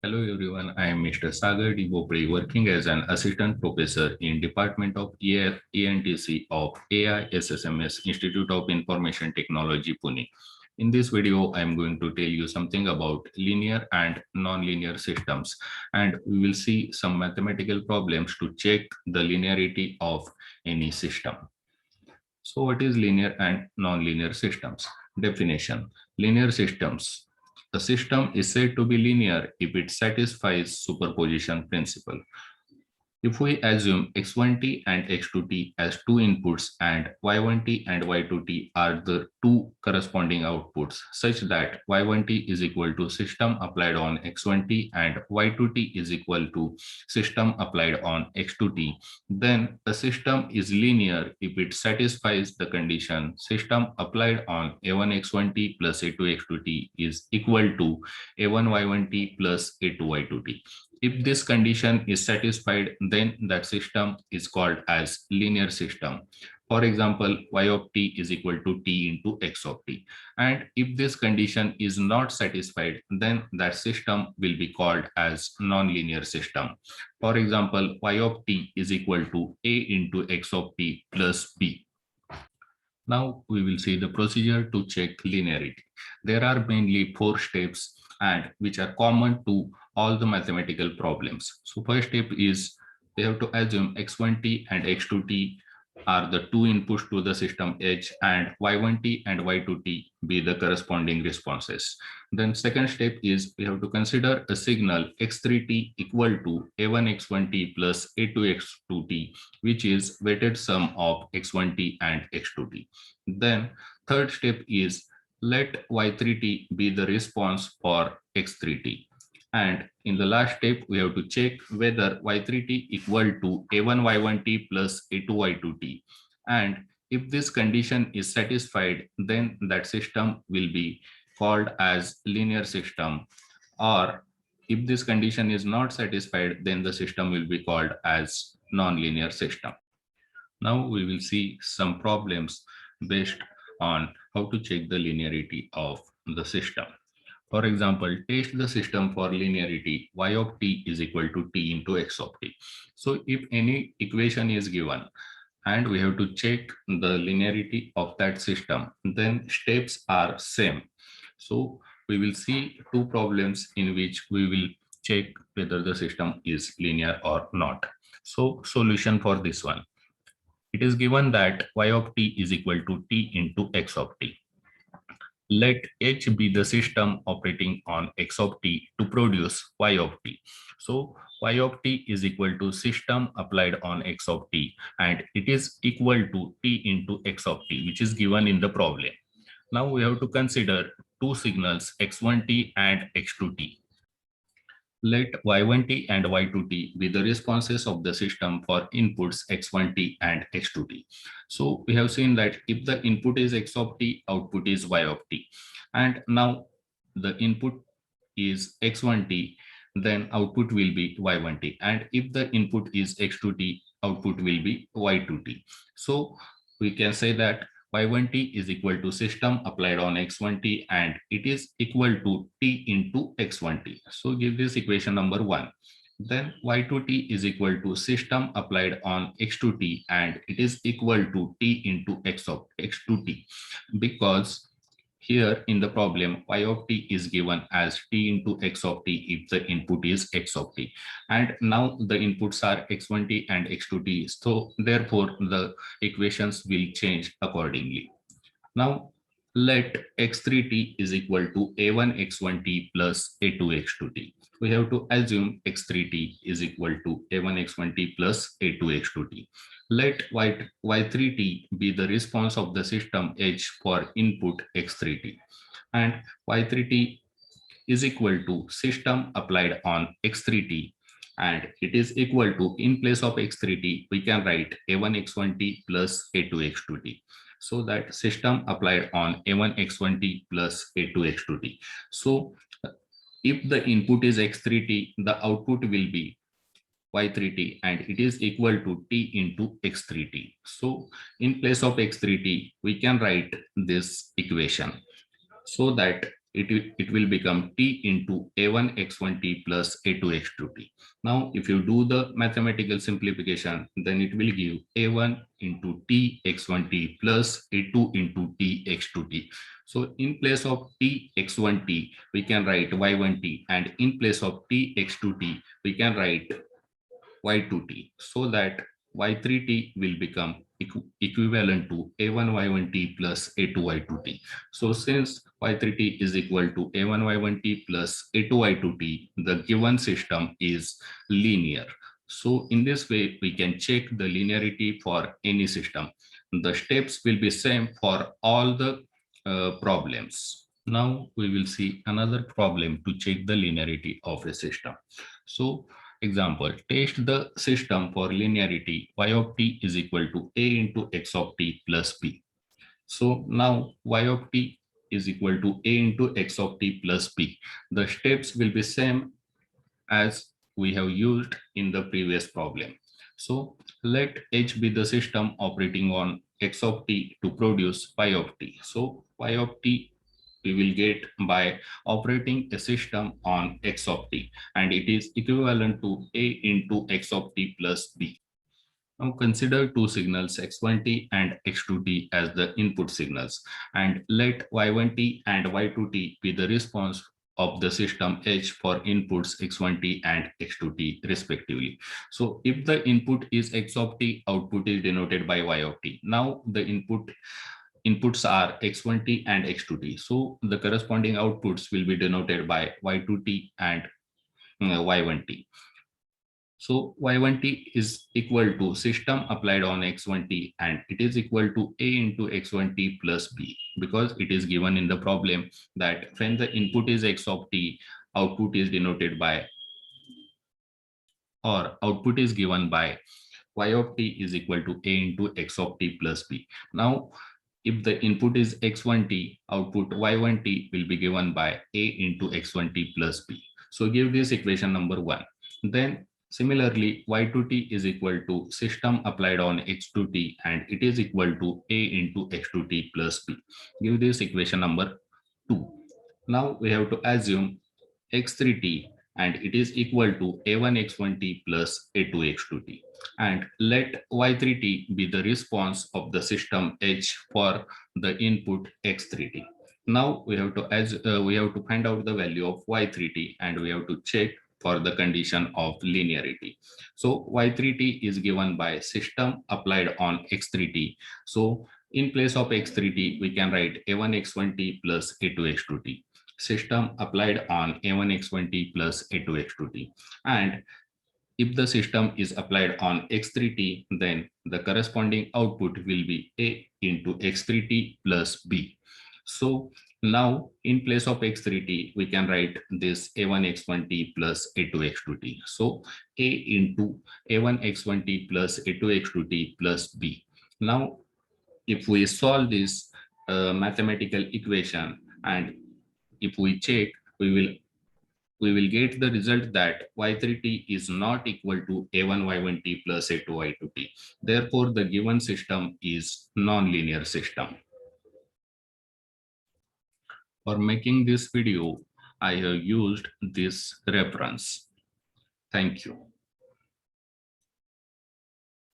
Hello everyone, I am Mr. Sagar D. Bopre, working as an assistant professor in Department of ENTC of AISSMS Institute of Information Technology, Pune. In this video, I am going to tell you something about linear and nonlinear systems, and we will see some mathematical problems to check the linearity of any system. So what is linear and nonlinear systems? Definition. Linear systems. A system is said to be linear if it satisfies superposition principle. If we assume x1t and x2t as two inputs and y1t and y2t are the two corresponding outputs, such that y1t is equal to system applied on x1t and y2t is equal to system applied on x2t, then a system is linear if it satisfies the condition system applied on a1x1t plus a2x2t is equal to a1y1t plus a2y2t. If this condition is satisfied, then that system is called as linear system. For example, y of t is equal to t into x of t. And if this condition is not satisfied, then that system will be called as nonlinear system. For example, y of t is equal to a into x of t plus b. Now we will see the procedure to check linearity. There are mainly 4 steps and which are common to all the mathematical problems. So first step is we have to assume x1t and x2t are the two inputs to the system H and y1t and y2t be the corresponding responses. Then second step is we have to consider a signal x3t equal to a1x1t plus a2x2t, which is weighted sum of x1t and x2t. Then third step is let y3t be the response for x3t. And in the last step, we have to check whether y3t equal to a1y1t plus a2y2t. And if this condition is satisfied, then that system will be called as linear system. Or if this condition is not satisfied, then the system will be called as nonlinear system. Now we will see some problems based on how to check the linearity of the system. For example, test the system for linearity y of t is equal to t into x of t. So if any equation is given and we have to check the linearity of that system, then steps are same. So we will see two problems in which we will check whether the system is linear or not. So solution for this one. It is given that y of t is equal to t into x of t. Let H be the system operating on x of t to produce y of t. So y of t is equal to system applied on x of t, and it is equal to t into x of t, which is given in the problem. Now we have to consider two signals x1t and x2t. Let y1t and y2t be the responses of the system for inputs x1t and x2t. So we have seen that if the input is x of t, output is y of t. And now the input is x1t, then output will be y1t. And if the input is x2t, output will be y2t. So we can say that y1t is equal to system applied on x1t and it is equal to t into x1t. So give this equation number 1. Then y2t is equal to system applied on x2t and it is equal to t into x of x2t, because here in the problem, y of t is given as t into x of t if the input is x of t. And now the inputs are x1t and x2t. So therefore, the equations will change accordingly. Now, let x3t is equal to a1x1t plus a2x2t. We have to assume x3t is equal to a1x1t plus a2x2t. Let y3t be the response of the system H for input x3t. And y3t is equal to system applied on x3t, and it is equal to, in place of x3t, we can write a1x1t plus a2x2t. So that system applied on a1x1t plus a2x2t. So if the input is x3t, the output will be y3t and it is equal to t into x3t. So in place of x3t, we can write this equation so that it will become t into a1 x1t plus a2 x2t. Now, if you do the mathematical simplification, then it will give a1 into t x1t plus a2 into t x2t. So in place of t x1t, we can write y1t, and in place of t x2t, we can write y2t, so that y3t will become equivalent to a1 y1t plus a2 y2t. So since y3t is equal to a1 y1t plus a2 y2t, the given system is linear. So in this way, we can check the linearity for any system. The steps will be same for all the problems. Now we will see another problem to check the linearity of a system. So example, test the system for linearity. Y of t is equal to a into x of t plus b. So now y of t is equal to a into x of t plus b. The steps will be same as we have used in the previous problem. So let h be the system operating on x of t to produce y of t. So y of t we will get by operating a system on x of t, and it is equivalent to a into x of t plus b. Now consider two signals x1t and x2t as the input signals, and let y1t and y2t be the response of the system H for inputs x1t and x2t respectively. So if the input is x of t, output is denoted by y of t. Now the inputs are x1t and x2t. So the corresponding outputs will be denoted by y2t and y1t. So y1t is equal to system applied on x1t, and it is equal to a into x1t plus b, because it is given in the problem that when the input is x of t, output is denoted by, or output is given by y of t is equal to a into x of t plus b. Now, if the input is x1t, output y1t will be given by a into x1t plus b. So give this equation number 1. Then similarly, y2t is equal to system applied on x2t, and it is equal to a into x2t plus b. Give this equation number 2. Now we have to assume x3t, and it is equal to a1 x1t plus a2 x2t, and let y3t be the response of the system H for the input x3t. Now we have to we have to find out the value of y3t, and we have to check for the condition of linearity. So y3t is given by system applied on x3t. So in place of x3t, we can write a1 x1t plus a2 x2t. System applied on a1 x1t plus a2 x2t. And if the system is applied on x3t, then the corresponding output will be a into x3t plus b. So now in place of x3t, we can write this a1 x1t plus a2 x2t. So a into a1 x1t plus a2 x2t plus b. Now if we solve this mathematical equation, and if we check, we will get the result that y3t is not equal to a1 y1t plus a2 y2t. Therefore, the given system is non-linear system. For making this video, I have used this reference. Thank you.